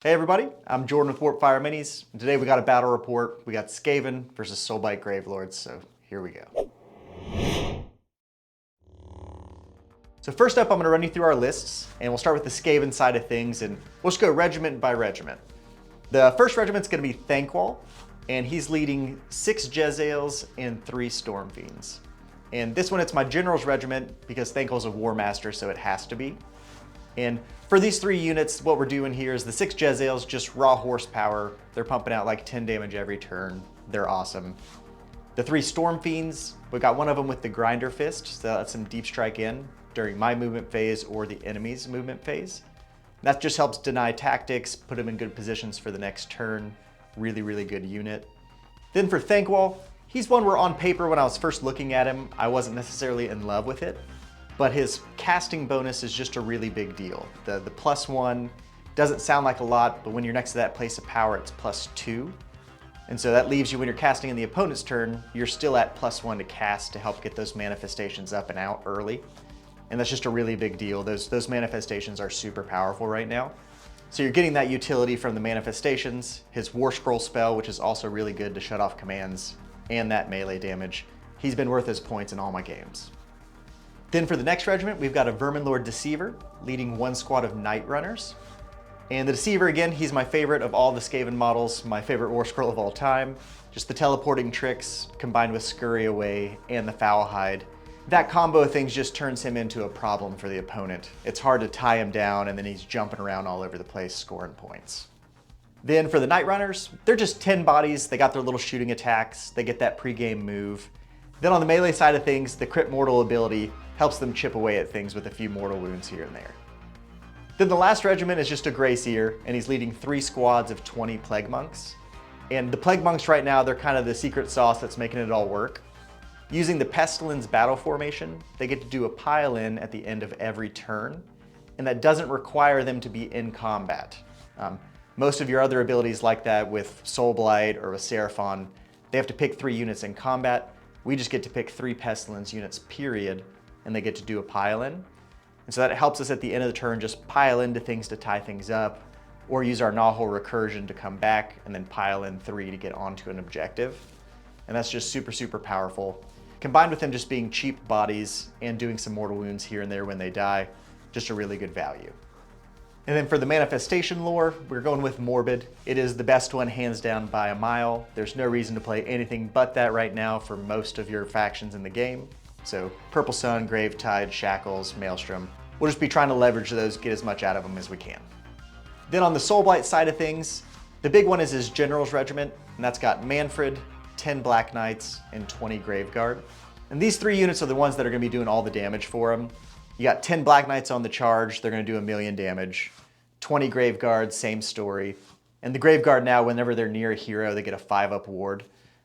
Hey everybody, I'm Jordan with Warpfire Minis, and today we got a battle report. We got Skaven versus Soulblight Gravelords, so here we go. So first up, I'm going to run you through our lists, and we'll start with the Skaven side of things, and we'll just go regiment by regiment. The first regiment's going to be Thanquol, and he's leading 6 Jezzails and 3 Stormfiends. And this one, it's my General's regiment, because Thanquol's a War Master, so it has to be. And for these 3 units, what we're doing here is the 6 Jezzails, just raw horsepower. They're pumping out like 10 damage every turn. They're awesome. The 3 Stormfiends, we got one of them with the Grinderfists, so that lets them deep strike in during my movement phase or the enemy's movement phase. That just helps deny tactics, put them in good positions for the next turn. Really, really good unit. Then for Thanquol, he's one where on paper when I was first looking at him, I wasn't necessarily in love with it. But his casting bonus is just a really big deal. The +1 doesn't sound like a lot, but when you're next to that place of power, it's +2. And so that leaves you, when you're casting in the opponent's turn, you're still at +1 to cast to help get those manifestations up and out early. And that's just a really big deal. Those manifestations are super powerful right now. So you're getting that utility from the manifestations, his War Scroll spell, which is also really good to shut off commands, and that melee damage. He's been worth his points in all my games. Then for the next regiment, we've got a Verminlord Deceiver leading 1 squad of Night Runners. And the Deceiver, again, he's my favorite of all the Skaven models, my favorite War Scroll of all time. Just the teleporting tricks combined with Scurry Away and the Foulhide. That combo of things just turns him into a problem for the opponent. It's hard to tie him down, and then he's jumping around all over the place scoring points. Then for the Night Runners, they're just 10 bodies. They got their little shooting attacks. They get that pre-game move. Then on the melee side of things, the Crit Mortal ability helps them chip away at things with a few mortal wounds here and there. Then the last regiment is just a Grey Seer, and he's leading 3 squads of 20 Plague Monks. And the Plague Monks right now, they're kind of the secret sauce that's making it all work. Using the Pestilence battle formation, they get to do a pile-in at the end of every turn, and that doesn't require them to be in combat. Most of your other abilities like that with Soulblight or with Seraphon, they have to pick 3 units in combat. We just get to pick 3 Pestilence units, period, and they get to do a pile-in. And so that helps us at the end of the turn just pile into things to tie things up, or use our Nahul recursion to come back and then pile in 3 to get onto an objective. And that's just super, super powerful. Combined with them just being cheap bodies and doing some mortal wounds here and there when they die, just a really good value. And then for the manifestation lore, we're going with Morbid. It is the best one hands down by a mile. There's no reason to play anything but that right now for most of your factions in the game. So Purple Sun, Gravetide, Shackles, Maelstrom. We'll just be trying to leverage those, get as much out of them as we can. Then on the Soulblight side of things, the big one is his General's Regiment, and that's got Mannfred, 10 Black Knights, and 20 Graveguard. And these 3 units are the ones that are going to be doing all the damage for him. You got 10 Black Knights on the charge, they're going to do 1,000,000 damage. 20 Graveguard, same story. And the Graveguard now, whenever they're near a hero, they get a 5-up ward.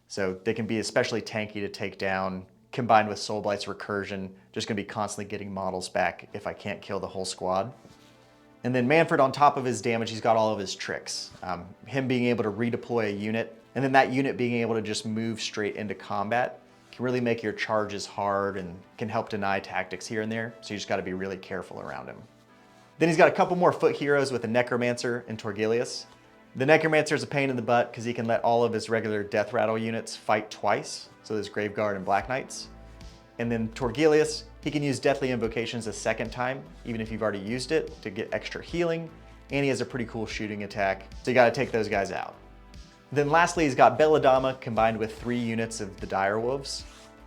So they can be especially tanky to take down, combined with Soulblight's recursion, just going to be constantly getting models back if I can't kill the whole squad. And then Mannfred, on top of his damage, he's got all of his tricks. Him being able to redeploy a unit, and then that unit being able to just move straight into combat can really make your charges hard and can help deny tactics here and there, so you just got to be really careful around him. Then he's got a couple more foot heroes with a Necromancer and Torgilius. The Necromancer is a pain in the butt because he can let all of his regular Death Rattle units fight twice, so there's Graveguard and Black Knights. And then Torgilius, he can use Deathly Invocations a second time, even if you've already used it, to get extra healing, and he has a pretty cool shooting attack, so you gotta take those guys out. Then lastly, he's got Belladamma combined with 3 units of the Direwolves.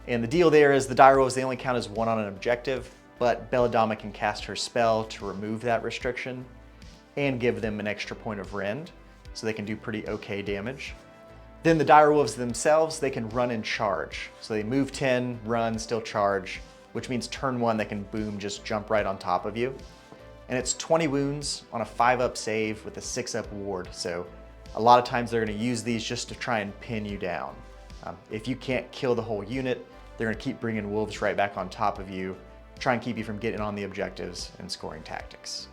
And the deal there is the Direwolves, they only count as 1 on an objective, but Belladamma can cast her spell to remove that restriction and give them an extra point of rend, so they can do pretty okay damage. Then the Direwolves themselves, they can run and charge. So they move 10, run, still charge, which means turn 1 they can boom, just jump right on top of you. And it's 20 wounds on a 5-up save with a 6-up ward. So a lot of times they're gonna use these just to try and pin you down. If you can't kill the whole unit, they're gonna keep bringing wolves right back on top of you, try and keep you from getting on the objectives and scoring tactics.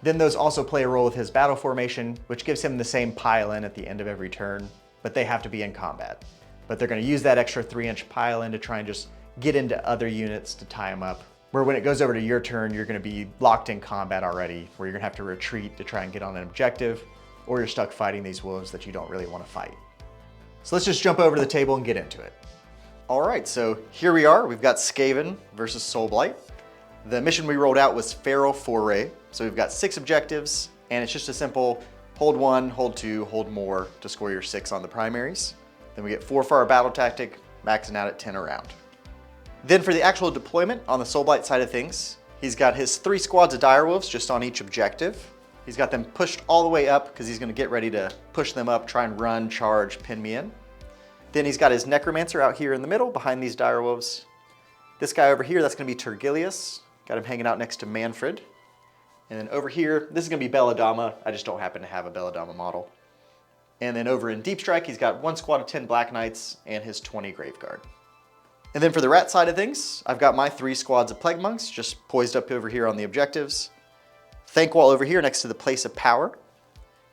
Then those also play a role with his battle formation, which gives him the same pile-in at the end of every turn, but they have to be in combat. But they're gonna use that extra 3-inch pile-in to try and just get into other units to tie them up. Where when it goes over to your turn, you're gonna be locked in combat already, where you're gonna have to retreat to try and get on an objective, or you're stuck fighting these wolves that you don't really want to fight. So let's just jump over to the table and get into it. All right, so here we are. We've got Skaven versus Soulblight. The mission we rolled out was Feral Foray. So we've got 6 objectives, and it's just a simple hold 1, hold 2, hold more to score your 6 on the primaries. Then we get 4 for our battle tactic, maxing out at 10 around. Then for the actual deployment on the Soulblight side of things, he's got his 3 squads of direwolves just on each objective. He's got them pushed all the way up because he's going to get ready to push them up, try and run, charge, pin me in. Then he's got his Necromancer out here in the middle behind these direwolves. This guy over here, that's going to be Turgilius. Got him hanging out next to Mannfred. And then over here, this is going to be Belladamma. I just don't happen to have a Belladamma model. And then over in Deep Strike, he's got 1 squad of 10 Black Knights and his 20 Graveguard. And then for the rat side of things, I've got my 3 squads of Plague Monks just poised up over here on the objectives. Thanquol over here next to the Place of Power.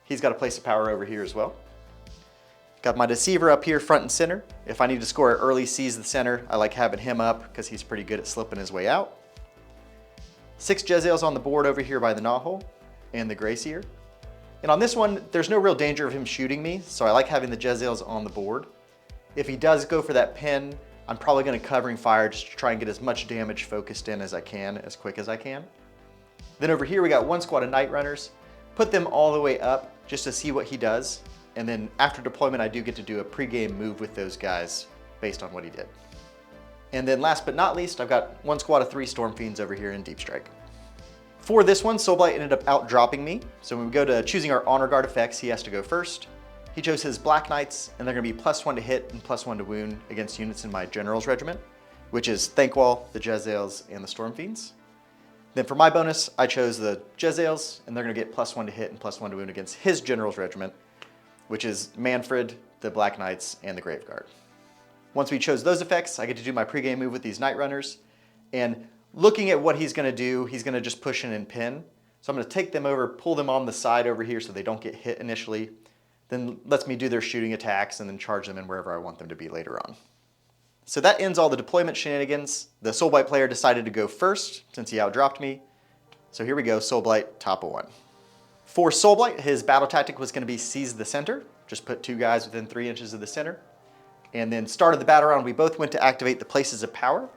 He's got a Place of Power over here as well. Got my Deceiver up here front and center. If I need to score an early seize the center, I like having him up because he's pretty good at slipping his way out. 6 Jezzails on the board over here by the Knothole and the Grey Seer. And on this one, there's no real danger of him shooting me, so I like having the Jezzails on the board. If he does go for that pin, I'm probably going to covering fire just to try and get as much damage focused in as I can, as quick as I can. Then over here we got 1 squad of Night Runners. Put them all the way up just to see what he does. And then after deployment, I do get to do a pregame move with those guys based on what he did. And then last but not least, I've got 1 squad of 3 Stormfiends over here in Deep Strike. For this one, Soulblight ended up outdropping me. So when we go to choosing our Honor Guard effects, he has to go first. He chose his Black Knights, and they're going to be +1 to hit and +1 to wound against units in my General's Regiment, which is Thanquol, the Jezzails, and the Stormfiends. Then for my bonus, I chose the Jezzails, and they're going to get +1 to hit and +1 to wound against his General's Regiment, which is Mannfred, the Black Knights, and the Graveguard. Once we chose those effects, I get to do my pregame move with these Night Runners, and looking at what he's going to do, he's going to just push in and pin. So I'm going to take them over, pull them on the side over here so they don't get hit initially, then lets me do their shooting attacks and then charge them in wherever I want them to be later on. So that ends all the deployment shenanigans. The Soulblight player decided to go first since he outdropped me. So here we go, Soulblight, top of 1. For Soulblight, his battle tactic was going to be seize the center. Just put 2 guys within 3 inches of the center. And then started the battle round, we both went to activate the Places of Power.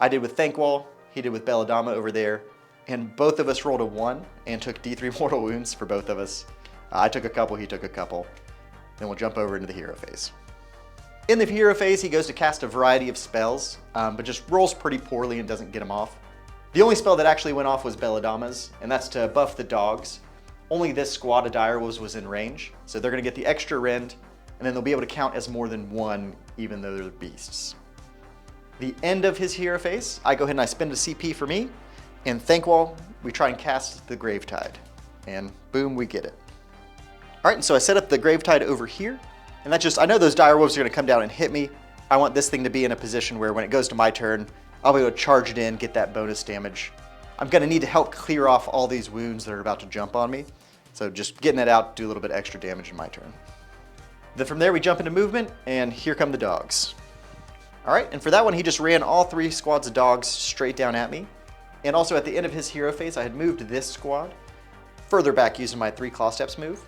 I did with Thanquol, he did with Belladamma over there, and both of us rolled a 1 and took D3 mortal wounds for both of us. I took a couple, he took a couple. Then we'll jump over into the hero phase. In the hero phase, he goes to cast a variety of spells, but just rolls pretty poorly and doesn't get him off. The only spell that actually went off was Belladamma's, and that's to buff the dogs. Only this squad of direwolves was in range, so they're going to get the extra rend, and then they'll be able to count as more than 1, even though they're beasts. The end of his hero phase, I go ahead and I spend a CP for me, and Thanquol, we try and cast the Gravetide, and boom, we get it. All right, and so I set up the Gravetide over here, and that's just, I know those direwolves are going to come down and hit me. I want this thing to be in a position where when it goes to my turn, I'll be able to charge it in, get that bonus damage. I'm going to need to help clear off all these wounds that are about to jump on me, so just getting it out, do a little bit extra damage in my turn. Then from there we jump into movement, and here come the dogs. All right, and for that one, he just ran all 3 squads of dogs straight down at me. And also at the end of his hero phase, I had moved this squad further back using my 3 claw steps move.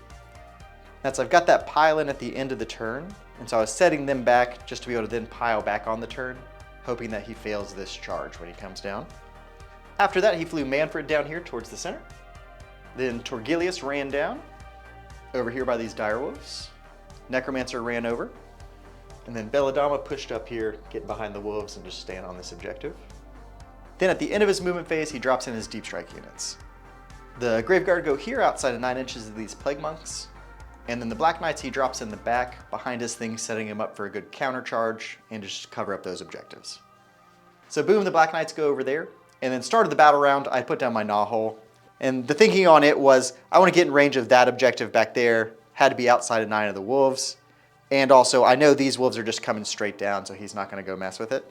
That's, I've got that pile in at the end of the turn, and so I was setting them back just to be able to then pile back on the turn, hoping that he fails this charge when he comes down. After that, he flew Mannfred down here towards the center. Then Turgilius ran down over here by these direwolves. Necromancer ran over. And then Belladamma pushed up here, getting behind the wolves and just staying on this objective. Then at the end of his movement phase, he drops in his Deep Strike units. The Graveguard go here outside of 9 inches of these Plague Monks. And then the Black Knights, he drops in the back behind his thing, setting him up for a good counter charge and just cover up those objectives. So boom, the Black Knights go over there. And then started the battle round, I put down my Knothole. And the thinking on it was, I want to get in range of that objective back there. Had to be outside of 9 of the wolves. And also, I know these wolves are just coming straight down, so he's not going to go mess with it.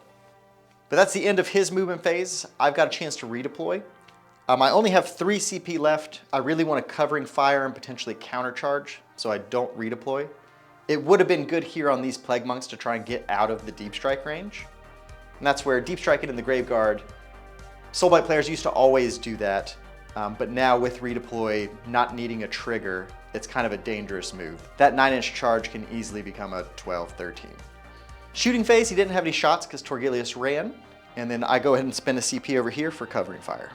But that's the end of his movement phase. I've got a chance to redeploy. I only have 3 CP left. I really want to covering fire and potentially countercharge, so I don't redeploy. It would have been good here on these Plague Monks to try and get out of the Deep Strike range. And that's where Deep Striking in the Graveguard, Soulblight players used to always do that, but now with redeploy not needing a trigger, it's kind of a dangerous move. That 9-inch charge can easily become a 12, 13. Shooting phase, he didn't have any shots because Torgilius ran, and then I go ahead and spend a CP over here for covering fire.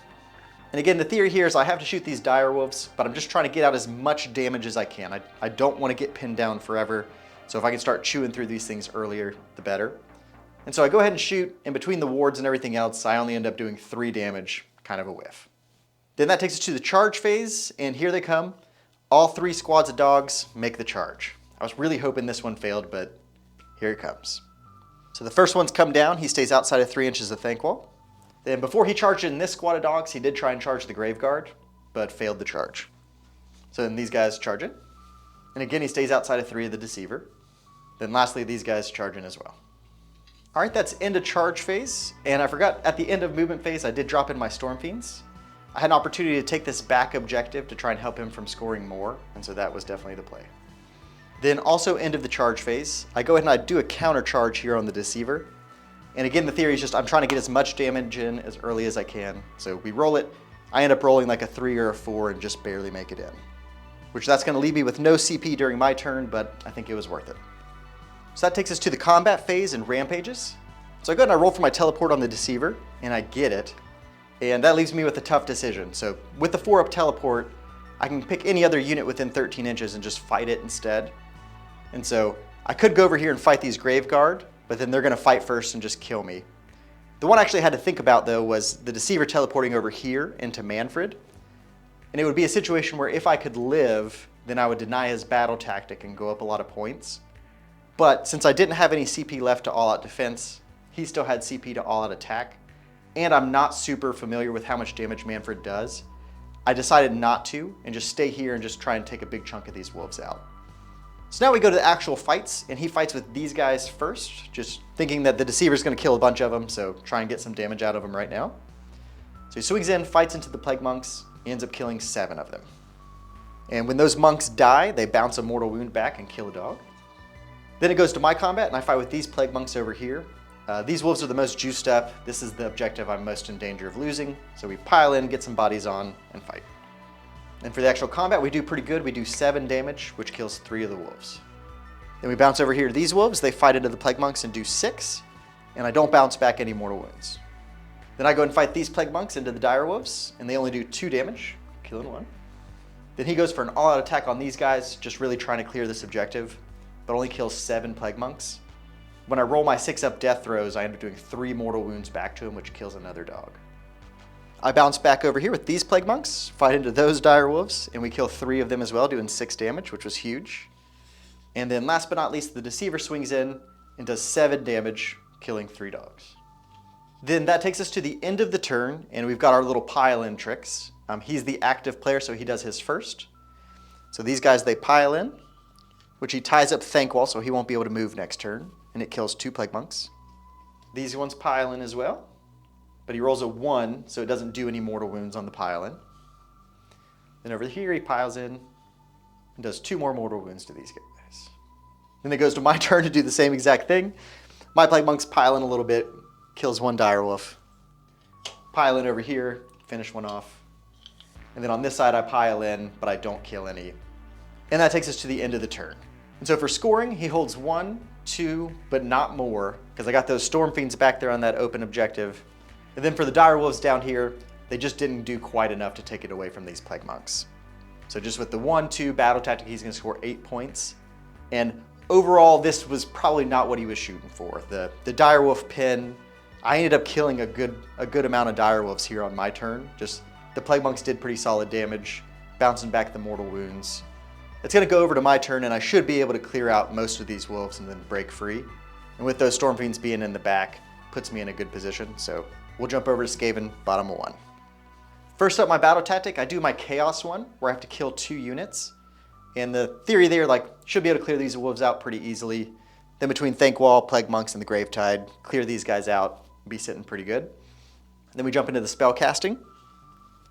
And again, the theory here is I have to shoot these direwolves, but I'm just trying to get out as much damage as I can. I don't want to get pinned down forever, so if I can start chewing through these things earlier, the better. And so I go ahead and shoot, and between the wards and everything else, I only end up doing 3 damage, kind of a whiff. Then that takes us to the charge phase, and here they come. All 3 squads of dogs make the charge. I was really hoping this one failed, but here it comes. So the first one's come down. He stays outside of 3 inches of Thanquol. Then before he charged in this squad of dogs, he did try and charge the Grave Guard, but failed the charge. So then these guys charge in. And again, he stays outside of 3 of the Deceiver. Then lastly, these guys charge in as well. All right, that's end of charge phase. And I forgot, at the end of movement phase, I did drop in my Stormfiends. I had an opportunity to take this back objective to try and help him from scoring more, and so that was definitely the play. Then also end of the charge phase, I go ahead and I do a counter charge here on the Deceiver. And again, the theory is just I'm trying to get as much damage in as early as I can. So we roll it, I end up rolling like a 3 or a 4 and just barely make it in. Which that's gonna leave me with no CP during my turn, but I think it was worth it. So that takes us to the combat phase and rampages. So I go ahead and I roll for my teleport on the Deceiver, and I get it. And that leaves me with a tough decision. So with the 4-up teleport, I can pick any other unit within 13 inches and just fight it instead. And so I could go over here and fight these Grave Guard, but then they're gonna fight first and just kill me. The one I actually had to think about though was the Deceiver teleporting over here into Mannfred. And it would be a situation where if I could live, then I would deny his battle tactic and go up a lot of points. But since I didn't have any CP left to all-out defense, he still had CP to all-out attack, and I'm not super familiar with how much damage Mannfred does, I decided not to and just stay here and just try and take a big chunk of these wolves out. So now we go to the actual fights, and he fights with these guys first, just thinking that the Deceiver's gonna kill a bunch of them, so try and get some damage out of them right now. So he swings in, fights into the Plague Monks, he ends up killing 7 of them. And when those monks die, they bounce a mortal wound back and kill a dog. Then it goes to my combat, and I fight with these Plague Monks over here. These wolves are the most juiced up. This is the objective I'm most in danger of losing, so we pile in, get some bodies on, and fight. And for the actual combat, we do pretty good. We do 7 damage, which kills 3 of the wolves. Then we bounce over here to these wolves. They fight into the Plague Monks and do 6, and I don't bounce back any mortal wounds. Then I go and fight these Plague Monks into the Dire Wolves, and they only do 2 damage, killing 1. Then he goes for an all-out attack on these guys, just really trying to clear this objective, but only kills 7 Plague Monks. When I roll my 6-up death throws, I end up doing 3 mortal wounds back to him, which kills another dog. I bounce back over here with these Plague Monks, fight into those Dire Wolves, and we kill 3 of them as well, doing 6 damage, which was huge. And then last but not least, the Deceiver swings in and does 7 damage, killing 3 dogs. Then that takes us to the end of the turn, and we've got our little pile-in tricks. He's the active player, so he does his first. So these guys, they pile in, which he ties up Thanquol, so he won't be able to move next turn, and it kills 2 Plague Monks. These ones pile in as well, but he rolls a 1, so it doesn't do any mortal wounds on the pile-in. Then over here, he piles in and does 2 more mortal wounds to these guys. Then it goes to my turn to do the same exact thing. My Plague Monks pile in a little bit, kills 1 direwolf. Pile in over here, finish 1 off. And then on this side, I pile in, but I don't kill any. And that takes us to the end of the turn. And so for scoring, he holds 1, 2, but not more, because I got those Stormfiends back there on that open objective. And then for the direwolves down here, they just didn't do quite enough to take it away from these Plague Monks. So just with the 1, 2 battle tactic, he's gonna score 8 points. And overall, this was probably not what he was shooting for. The direwolf pin, I ended up killing a good amount of direwolves here on my turn. Just the Plague Monks did pretty solid damage, bouncing back the mortal wounds. It's gonna go over to my turn, and I should be able to clear out most of these wolves and then break free. And with those Stormfiends being in the back, puts me in a good position. So we'll jump over to Skaven, bottom of 1. First up, my battle tactic, I do my Chaos one, where I have to kill 2 units. And the theory there, should be able to clear these wolves out pretty easily. Then between Thanquol, Plague Monks, and the Gravetide, clear these guys out, be sitting pretty good. Then we jump into the spell casting.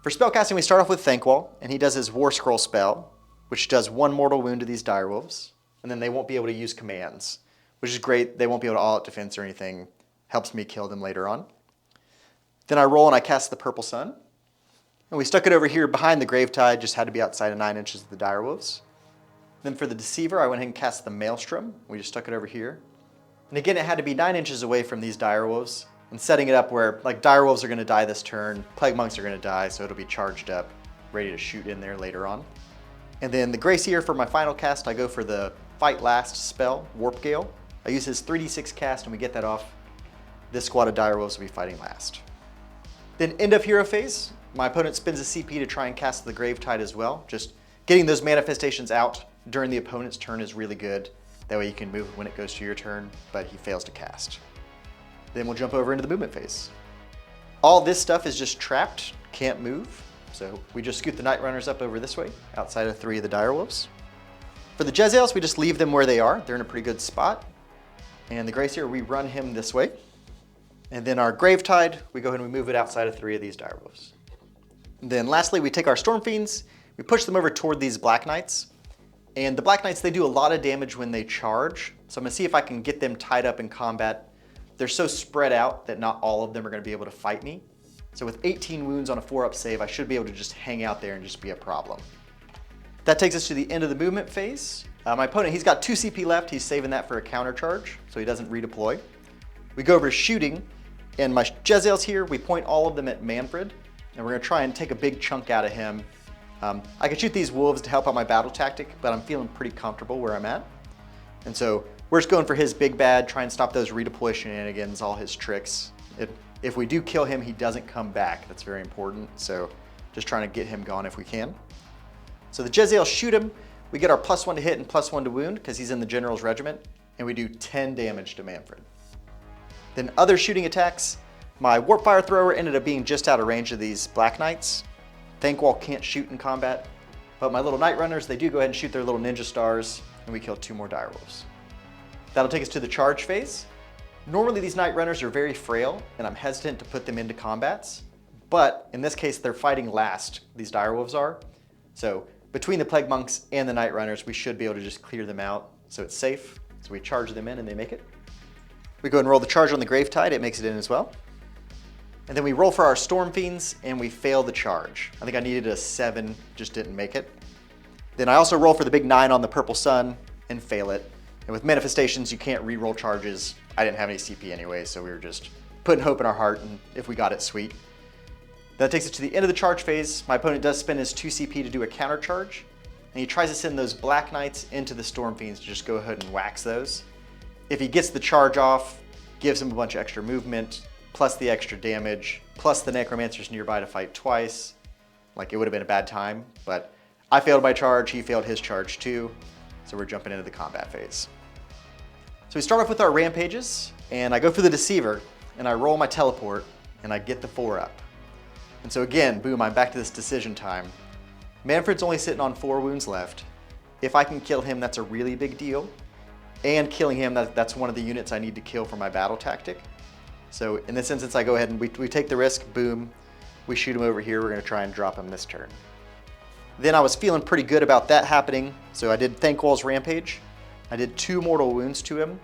For spell casting, we start off with Thanquol, and he does his War Scroll spell, which does 1 mortal wound to these direwolves, and then they won't be able to use commands, which is great. They won't be able to all-out defense or anything. Helps me kill them later on. Then I roll and I cast the Purple Sun. And we stuck it over here behind the Gravetide, just had to be outside of 9 inches of the direwolves. Then for the Deceiver, I went ahead and cast the Maelstrom. We just stuck it over here. And again, it had to be 9 inches away from these direwolves, and setting it up where like direwolves are going to die this turn, plague monks are going to die, so it'll be charged up, ready to shoot in there later on. And then the Grey Seer for my final cast, I go for the Fight Last spell, Warp Gale. I use his 3d6 cast, and we get that off. This squad of direwolves will be fighting last. Then end of hero phase, my opponent spends a CP to try and cast the Gravetide as well. Just getting those manifestations out during the opponent's turn is really good. That way you can move when it goes to your turn, but he fails to cast. Then we'll jump over into the movement phase. All this stuff is just trapped, can't move. So we just scoot the Night Runners up over this way, outside of 3 of the direwolves. For the Jezzails, we just leave them where they are. They're in a pretty good spot. And the Grey Seer, we run him this way. And then our Gravetide, we go ahead and we move it outside of 3 of these direwolves. And then lastly, we take our Stormfiends, we push them over toward these Black Knights. And the Black Knights, they do a lot of damage when they charge. So I'm gonna see if I can get them tied up in combat. They're so spread out that not all of them are gonna be able to fight me. So with 18 wounds on a 4-up save, I should be able to just hang out there and just be a problem. That takes us to the end of the movement phase. My opponent, he's got 2 CP left. He's saving that for a counter charge, so he doesn't redeploy. We go over to shooting, and my Jezzails here, we point all of them at Mannfred, and we're gonna try and take a big chunk out of him. I can shoot these wolves to help out my battle tactic, but I'm feeling pretty comfortable where I'm at. And so we're just going for his big bad, try and stop those redeploy shenanigans, all his tricks. If we do kill him, he doesn't come back. That's very important. So just trying to get him gone if we can. So the Jezzails shoot him. We get our +1 to hit and +1 to wound because he's in the General's Regiment, and we do 10 damage to Mannfred. Then other shooting attacks, my Warpfire thrower ended up being just out of range of these Black Knights. Thanquol can't shoot in combat, but my little Night Runners, they do go ahead and shoot their little ninja stars, and we kill 2 more direwolves. That'll take us to the charge phase. Normally these Night Runners are very frail, and I'm hesitant to put them into combats, but in this case they're fighting last, these direwolves are. So between the Plague Monks and the Night Runners, we should be able to just clear them out so it's safe. So we charge them in and they make it. We go ahead and roll the charge on the Gravetide, it makes it in as well. And then we roll for our Stormfiends and we fail the charge. I think I needed a 7, just didn't make it. Then I also roll for the big 9 on the Purple Sun and fail it. And with manifestations, you can't re-roll charges. I didn't have any CP anyway, so we were just putting hope in our heart, and if we got it, sweet. That takes us to the end of the charge phase. My opponent does spend his 2 CP to do a counter charge, and he tries to send those Black Knights into the Stormfiends to just go ahead and wax those. If he gets the charge off, gives him a bunch of extra movement, plus the extra damage, plus the Necromancer's nearby to fight twice. Like, it would have been a bad time, but I failed my charge, he failed his charge too, so we're jumping into the combat phase. So we start off with our rampages, and I go for the Deceiver, and I roll my teleport, and I get the 4-up. And so again, boom, I'm back to this decision time. Mannfred's only sitting on 4 wounds left. If I can kill him, that's a really big deal. And killing him, that's one of the units I need to kill for my battle tactic. So in this instance, I go ahead and we take the risk, boom, we shoot him over here, we're gonna try and drop him this turn. Then I was feeling pretty good about that happening, so I did Thanquol's Rampage. I did 2 mortal wounds to him,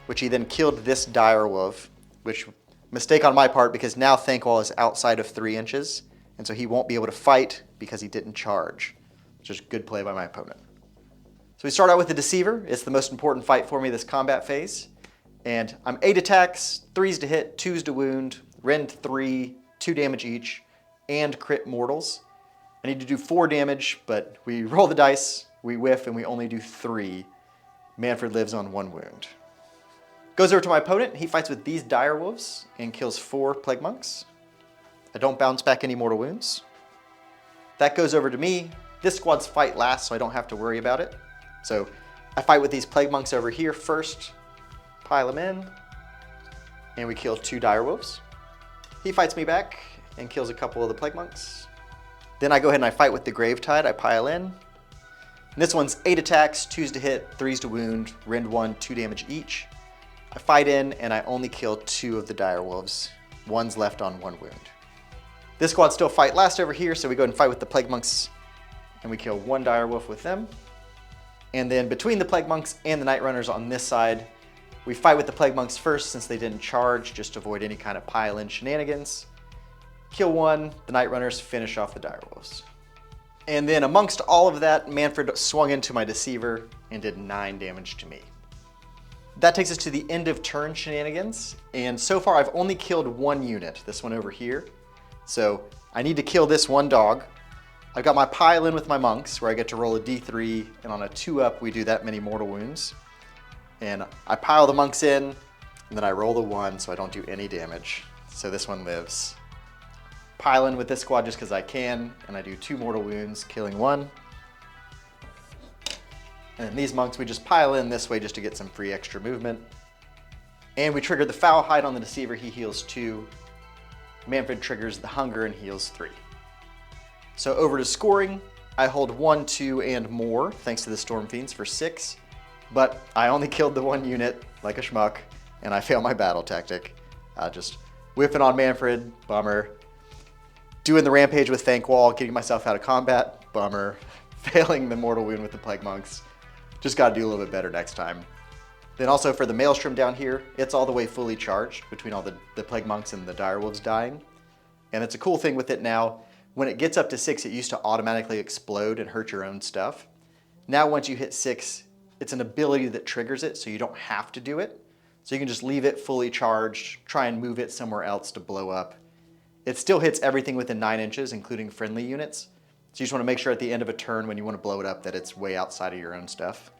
which he then killed this direwolf, which, mistake on my part, because now Thanquol is outside of 3 inches, and so he won't be able to fight because he didn't charge, which is good play by my opponent. So we start out with the Deceiver. It's the most important fight for me this combat phase. And I'm 8 attacks, 3s to hit, 2s to wound, rend 3, 2 damage each, and crit mortals. I need to do 4 damage, but we roll the dice, we whiff, and we only do 3. Mannfred lives on 1 wound. Goes over to my opponent, he fights with these direwolves and kills 4 Plague Monks. I don't bounce back any mortal wounds. That goes over to me. This squad's fight last, so I don't have to worry about it. So I fight with these Plague Monks over here first, pile them in, and we kill 2 direwolves. He fights me back and kills a couple of the Plague Monks. Then I go ahead and I fight with the Gravetide, I pile in. And this one's 8 attacks, 2s to hit, 3s to wound, rend 1, 2 damage each. I fight in and I only kill 2 of the direwolves. 1's left on 1 wound. This squad still fight last over here, so we go ahead and fight with the Plague Monks and we kill 1 direwolf with them. And then between the Plague Monks and the Night Runners on this side, we fight with the Plague Monks first since they didn't charge, just to avoid any kind of pile-in shenanigans. Kill 1, the Night Runners finish off the direwolves. And then amongst all of that, Mannfred swung into my Deceiver and did 9 damage to me. That takes us to the end of turn shenanigans, and so far I've only killed 1 unit, this one over here. So I need to kill this 1 dog. I've got my pile in with my monks, where I get to roll a d3, and on a 2-up we do that many mortal wounds. And I pile the monks in, and then I roll the 1 so I don't do any damage. So this one lives. Pile in with this squad just because I can, and I do 2 mortal wounds, killing 1. And then these monks, we just pile in this way just to get some free extra movement. And we trigger the Foulhide on the Deceiver, he heals 2. Mannfred triggers the Hunger and heals 3. So over to scoring, I hold 1, 2, and more, thanks to the Stormfiends for 6. But I only killed the 1 unit, like a schmuck, and I fail my battle tactic. Just whipping on Mannfred, bummer. Doing the rampage with Thanquol, getting myself out of combat, bummer. Failing the mortal wound with the Plague Monks. Just gotta do a little bit better next time. Then also for the Maelstrom down here, it's all the way fully charged between all the Plague Monks and the Direwolves dying. And it's a cool thing with it now. When it gets up to 6, it used to automatically explode and hurt your own stuff. Now once you hit 6, it's an ability that triggers it, so you don't have to do it. So you can just leave it fully charged, try and move it somewhere else to blow up. It still hits everything within 9 inches, including friendly units. So you just want to make sure at the end of a turn when you want to blow it up that it's way outside of your own stuff.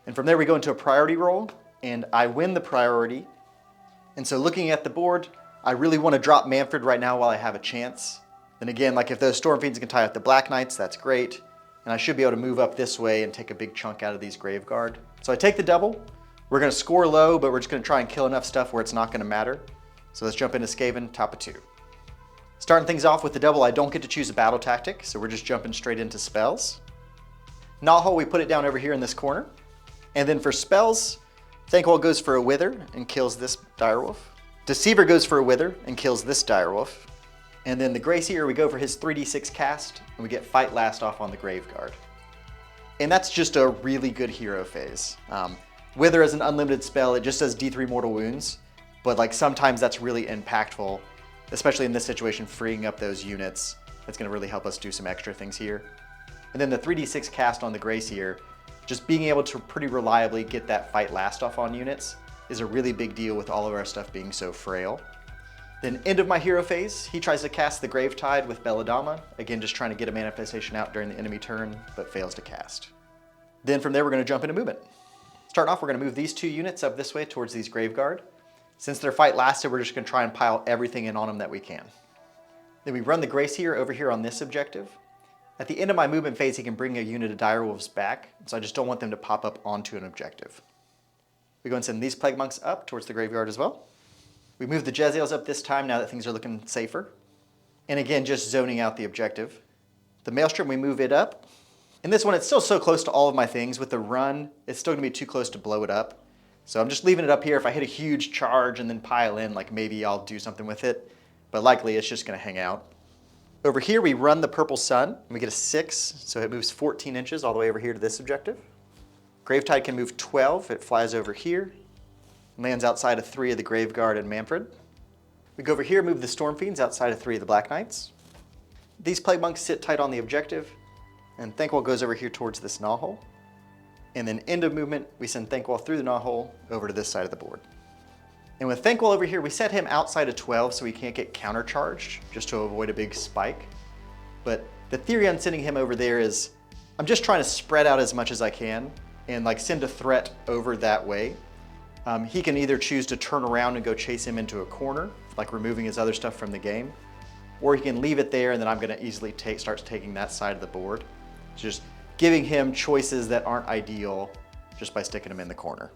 And from there we go into a priority roll, and I win the priority. And so looking at the board, I really want to drop Mannfred right now while I have a chance. And again, like if those Stormfiends can tie up the Black Knights, that's great. And I should be able to move up this way and take a big chunk out of these Graveguard. So I take the double. We're going to score low, but we're just going to try and kill enough stuff where it's not going to matter. So let's jump into Skaven, top of 2. Starting things off with the double, I don't get to choose a battle tactic, so we're just jumping straight into spells. Knothole, we put it down over here in this corner. And then for spells, Thanquol goes for a Wither and kills this Direwolf. Deceiver goes for a Wither and kills this Direwolf. And then the Grey Seer, we go for his 3d6 cast, and we get Fight Last off on the Graveguard. And that's just a really good hero phase. Wither is an unlimited spell, it just does d3 mortal wounds, but like sometimes that's really impactful, especially in this situation, freeing up those units. That's going to really help us do some extra things here. And then the 3d6 cast on the Grey Seer, just being able to pretty reliably get that Fight Last off on units is a really big deal with all of our stuff being so frail. Then end of my hero phase, he tries to cast the Gravetide with Belladamma, again just trying to get a manifestation out during the enemy turn, but fails to cast. Then from there we're going to jump into movement. Starting off, we're going to move these 2 units up this way towards these Graveguard. Since their fight lasted, we're just going to try and pile everything in on them that we can. Then we run the Grey Seer over here on this objective. At the end of my movement phase, he can bring a unit of Direwolves back, so I just don't want them to pop up onto an objective. We go and send these Plague Monks up towards the Graveyard as well. We move the Jezzails up this time now that things are looking safer. And again, just zoning out the objective. The Maelstrom, we move it up. In this one, it's still so close to all of my things. With the run, it's still going to be too close to blow it up. So I'm just leaving it up here. If I hit a huge charge and then pile in, like maybe I'll do something with it. But likely it's just going to hang out. Over here, we run the Purple Sun. And we get a 6, so it moves 14 inches all the way over here to this objective. Gravetide can move 12. It flies over here. Lands outside of 3 of the Graveguard and Mannfred. We go over here, move the Stormfiends outside of 3 of the Black Knights. These Plague Monks sit tight on the objective. And Thanquol goes over here towards this Knothole. And then end of movement, we send Thanquol through the Knothole over to this side of the board. And with Thanquol over here, we set him outside of 12 so he can't get countercharged, just to avoid a big spike. But the theory on sending him over there is, I'm just trying to spread out as much as I can and like send a threat over that way. He can either choose to turn around and go chase him into a corner, like removing his other stuff from the game, or he can leave it there and then I'm gonna easily start taking that side of the board. Just giving him choices that aren't ideal just by sticking him in the corner.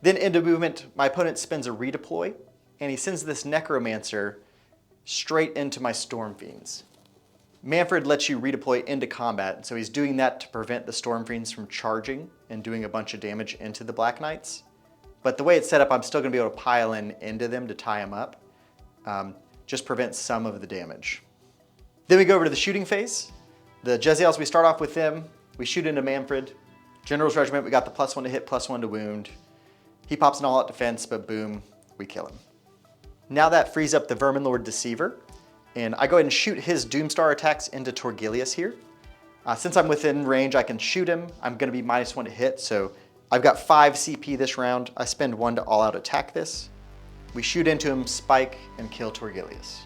Then end of movement, my opponent spends a redeploy, and he sends this Necromancer straight into my Stormfiends. Mannfred lets you redeploy into combat, so he's doing that to prevent the Stormfiends from charging and doing a bunch of damage into the Black Knights. But the way it's set up, I'm still going to be able to pile into them to tie them up. Just prevent some of the damage. Then we go over to the shooting phase. The Jezzails, we start off with them. We shoot into Mannfred. General's Regiment, we got the +1 to hit, +1 to wound. He pops an all-out defense, but boom, we kill him. Now that frees up the Verminlord Deceiver, and I go ahead and shoot his Doomstar attacks into Torgilius here. Since I'm within range, I can shoot him. I'm gonna be -1 to hit, so I've got 5 CP this round. I spend 1 to all-out attack this. We shoot into him, spike, and kill Torgilius.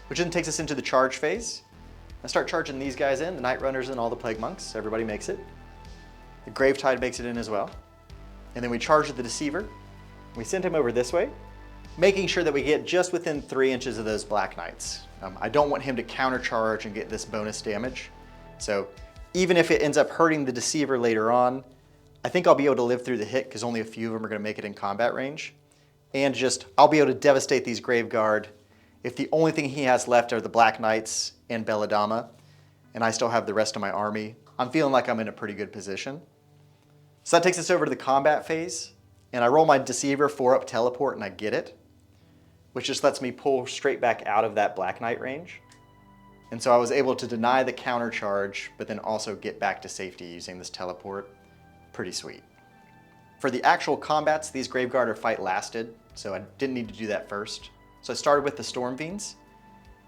Which then takes us into the charge phase. I start charging these guys in, the Night Runners and all the Plague Monks. Everybody makes it. The Gravetide makes it in as well. And then we charge the Deceiver. We send him over this way, making sure that we get just within 3 inches of those Black Knights. I don't want him to countercharge and get this bonus damage. So even if it ends up hurting the Deceiver later on, I think I'll be able to live through the hit because only a few of them are going to make it in combat range. And just, I'll be able to devastate these Graveguard if the only thing he has left are the Black Knights and Belladamma, and I still have the rest of my army. I'm feeling like I'm in a pretty good position. So that takes us over to the combat phase, and I roll my Deceiver 4-up teleport and I get it, which just lets me pull straight back out of that Black Knight range. And so I was able to deny the counter charge, but then also get back to safety using this teleport. Pretty sweet. For the actual combats, these Graveguard are fight lasted, so I didn't need to do that first. So I started with the Stormfiends.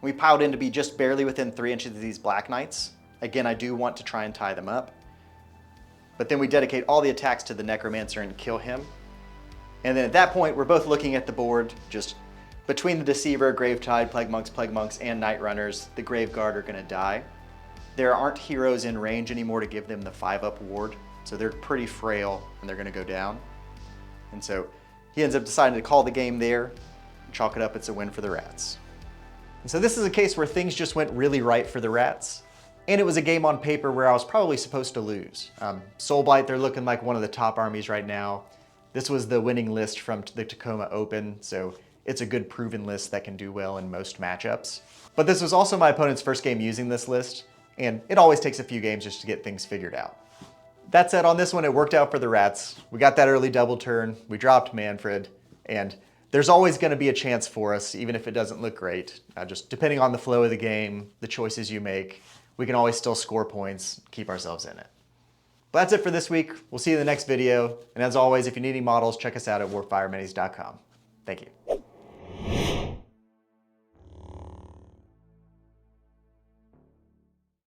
We piled in to be just barely within 3 inches of these Black Knights. Again, I do want to try and tie them up. But then we dedicate all the attacks to the Necromancer and kill him. And then at that point, we're both looking at the board, just between the Deceiver, Gravetide, Plague Monks, and Night Runners, the Graveguard are gonna die. There aren't heroes in range anymore to give them the 5-up ward, so they're pretty frail and they're gonna go down. And so he ends up deciding to call the game there. Chalk it up, it's a win for the Rats. And so this is a case where things just went really right for the Rats. And it was a game on paper where I was probably supposed to lose. Soulblight, they're looking like one of the top armies right now. This was the winning list from the Tacoma Open, so it's a good proven list that can do well in most matchups. But this was also my opponent's first game using this list, and it always takes a few games just to get things figured out. That said, on this one, it worked out for the Rats. We got that early double turn, we dropped Mannfred, and there's always going to be a chance for us, even if it doesn't look great. Just depending on the flow of the game, the choices you make, we can always still score points, keep ourselves in it. But that's it for this week. We'll see you in the next video. And as always, if you need any models, check us out at warpfireminis.com. Thank you.